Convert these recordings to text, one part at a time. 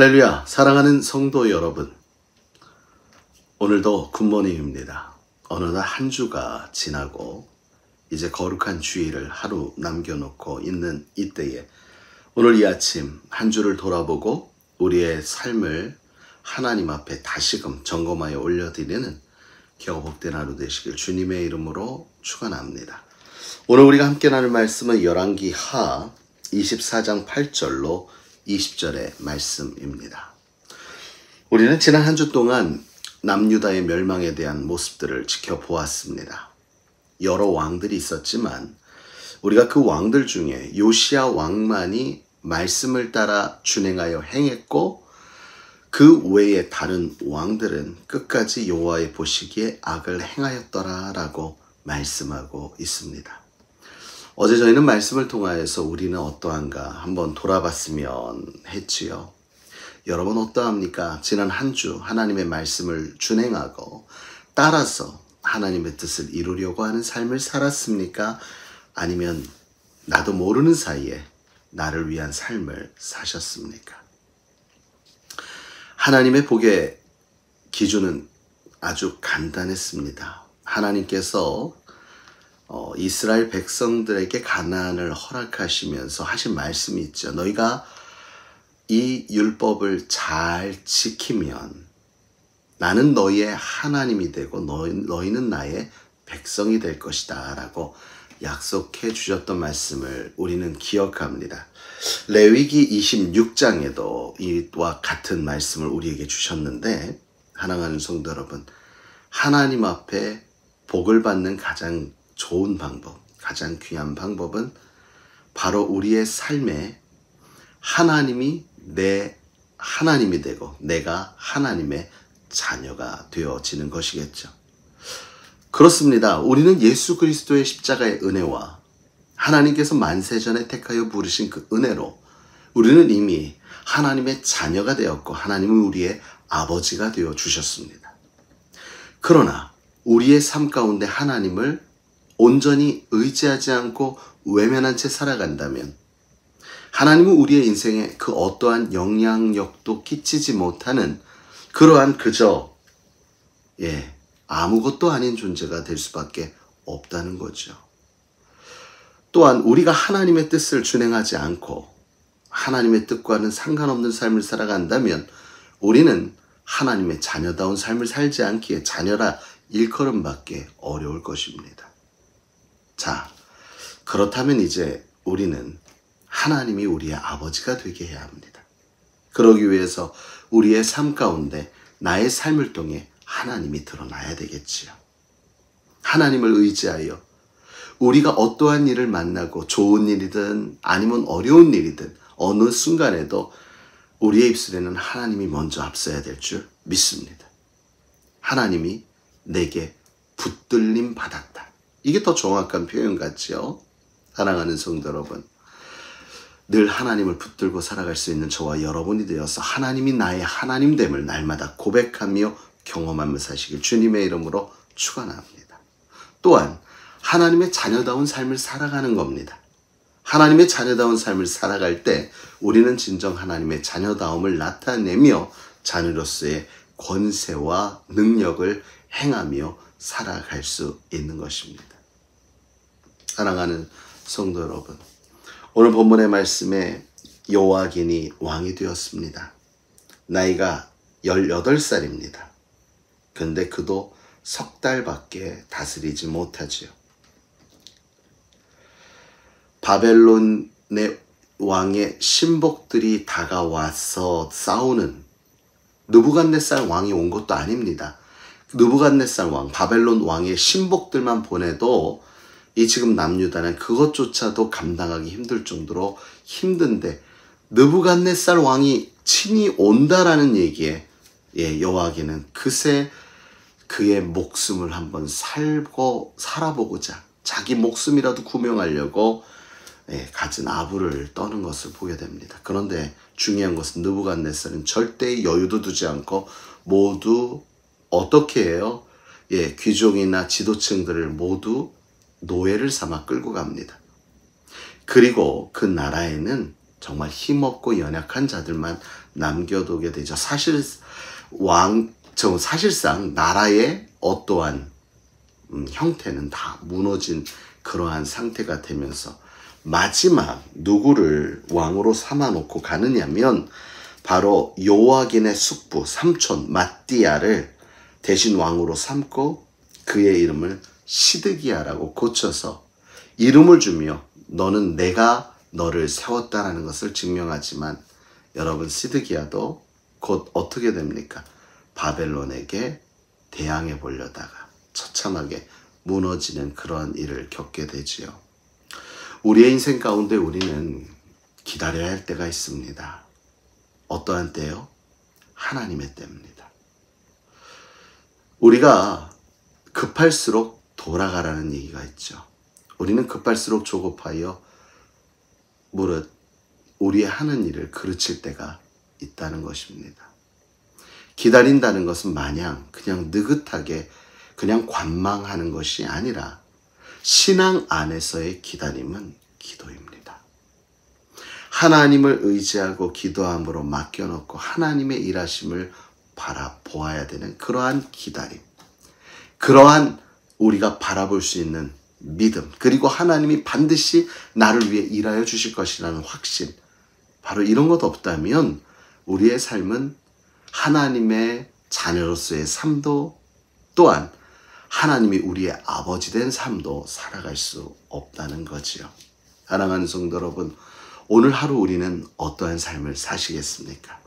할렐루야, 사랑하는 성도 여러분, 오늘도 굿모닝입니다. 어느덧 한 주가 지나고 이제 거룩한 주일을 하루 남겨놓고 있는 이때에 오늘 이 아침 한 주를 돌아보고 우리의 삶을 하나님 앞에 다시금 점검하여 올려드리는 겨우 복된 하루 되시길 주님의 이름으로 축원합니다. 오늘 우리가 함께 나눌 말씀은 열왕기하 24장 8절로 20절의 말씀입니다. 우리는 지난 한 주 동안 남유다의 멸망에 대한 모습들을 지켜보았습니다. 여러 왕들이 있었지만 우리가 그 왕들 중에 요시야 왕만이 말씀을 따라 준행하여 행했고 그 외에 다른 왕들은 끝까지 여호와의 보시기에 악을 행하였더라라고 말씀하고 있습니다. 어제 저희는 말씀을 통하여서 우리는 어떠한가 한번 돌아봤으면 했지요. 여러분 어떠합니까? 지난 한 주 하나님의 말씀을 준행하고 따라서 하나님의 뜻을 이루려고 하는 삶을 살았습니까? 아니면 나도 모르는 사이에 나를 위한 삶을 사셨습니까? 하나님의 복의 기준은 아주 간단했습니다. 하나님께서 이스라엘 백성들에게 가나안을 허락하시면서 하신 말씀이 있죠. 너희가 이 율법을 잘 지키면 나는 너희의 하나님이 되고 너희는 나의 백성이 될 것이다 라고 약속해 주셨던 말씀을 우리는 기억합니다. 레위기 26장에도 이와 같은 말씀을 우리에게 주셨는데, 사랑하는 성도 여러분, 하나님 앞에 복을 받는 가장 좋은 방법, 가장 귀한 방법은 바로 우리의 삶에 하나님이 내 하나님이 되고 내가 하나님의 자녀가 되어지는 것이겠죠. 그렇습니다. 우리는 예수 그리스도의 십자가의 은혜와 하나님께서 만세전에 택하여 부르신 그 은혜로 우리는 이미 하나님의 자녀가 되었고 하나님은 우리의 아버지가 되어 주셨습니다. 그러나 우리의 삶 가운데 하나님을 온전히 의지하지 않고 외면한 채 살아간다면 하나님은 우리의 인생에 그 어떠한 영향력도 끼치지 못하는 그러한 그저 아무것도 아닌 존재가 될 수밖에 없다는 거죠. 또한 우리가 하나님의 뜻을 준행하지 않고 하나님의 뜻과는 상관없는 삶을 살아간다면 우리는 하나님의 자녀다운 삶을 살지 않기에 자녀라 일컬음받기 어려울 것입니다. 자, 그렇다면 이제 우리는 하나님이 우리의 아버지가 되게 해야 합니다. 그러기 위해서 우리의 삶 가운데 나의 삶을 통해 하나님이 드러나야 되겠지요. 하나님을 의지하여 우리가 어떠한 일을 만나고 좋은 일이든 아니면 어려운 일이든 어느 순간에도 우리의 입술에는 하나님이 먼저 앞서야 될 줄 믿습니다. 하나님이 내게 붙들림 받았다. 이게 더 정확한 표현 같지요? 사랑하는 성도 여러분, 늘 하나님을 붙들고 살아갈 수 있는 저와 여러분이 되어서 하나님이 나의 하나님됨을 날마다 고백하며 경험하며 사시길 주님의 이름으로 축원합니다. 또한 하나님의 자녀다운 삶을 살아가는 겁니다. 하나님의 자녀다운 삶을 살아갈 때 우리는 진정 하나님의 자녀다움을 나타내며 자녀로서의 권세와 능력을 행하며 살아갈 수 있는 것입니다. 사랑하는 성도 여러분, 오늘 본문의 말씀에 요아긴이 왕이 되었습니다. 나이가 18살입니다. 근데 그도 석 달밖에 다스리지 못하지요. 바벨론의 왕의 신복들이 다가와서 싸우는 느부갓네살 왕이 온 것도 아닙니다. 느부갓네살 왕, 바벨론 왕의 신복들만 보내도 이 지금 남유다는 그것조차도 감당하기 힘들 정도로 힘든데 느부갓네살 왕이 친히 온다라는 얘기에 요아긴은 그새 그의 목숨을 한번 살아보고자 자기 목숨이라도 구명하려고 갖은 아부를 떠는 것을 보게 됩니다. 그런데 중요한 것은 느부갓네살은 절대 여유도 두지 않고 모두 어떻게 해요? 귀족이나 지도층들을 모두 노예를 삼아 끌고 갑니다. 그리고 그 나라에는 정말 힘없고 연약한 자들만 남겨두게 되죠. 사실상 나라의 어떠한 형태는 다 무너진 그러한 상태가 되면서 마지막 누구를 왕으로 삼아놓고 가느냐면 바로 요아긴의 숙부 삼촌 mattia를 대신 왕으로 삼고 그의 이름을 시드기야라고 고쳐서 이름을 주며 너는 내가 너를 세웠다라는 것을 증명하지만 여러분 시드기야도 곧 어떻게 됩니까? 바벨론에게 대항해 보려다가 처참하게 무너지는 그러한 일을 겪게 되지요. 우리의 인생 가운데 우리는 기다려야 할 때가 있습니다. 어떠한 때요? 하나님의 때입니다. 우리가 급할수록 돌아가라는 얘기가 있죠. 우리는 급할수록 조급하여 무릇 우리의 하는 일을 그르칠 때가 있다는 것입니다. 기다린다는 것은 마냥 그냥 느긋하게 그냥 관망하는 것이 아니라 신앙 안에서의 기다림은 기도입니다. 하나님을 의지하고 기도함으로 맡겨놓고 하나님의 일하심을 바라보아야 되는 그러한 기다림, 그러한 우리가 바라볼 수 있는 믿음, 그리고 하나님이 반드시 나를 위해 일하여 주실 것이라는 확신, 바로 이런 것 없다면 우리의 삶은 하나님의 자녀로서의 삶도 또한 하나님이 우리의 아버지 된 삶도 살아갈 수 없다는 거지요. 사랑하는 성도 여러분, 오늘 하루 우리는 어떠한 삶을 사시겠습니까?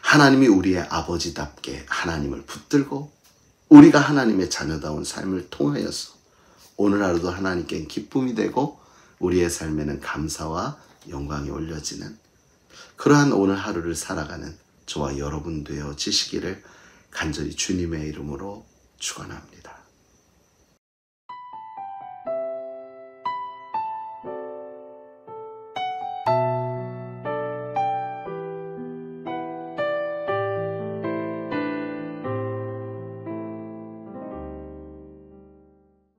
하나님이 우리의 아버지답게 하나님을 붙들고 우리가 하나님의 자녀다운 삶을 통하여서 오늘 하루도 하나님께 기쁨이 되고 우리의 삶에는 감사와 영광이 올려지는 그러한 오늘 하루를 살아가는 저와 여러분 되어지시기를 간절히 주님의 이름으로 축원합니다.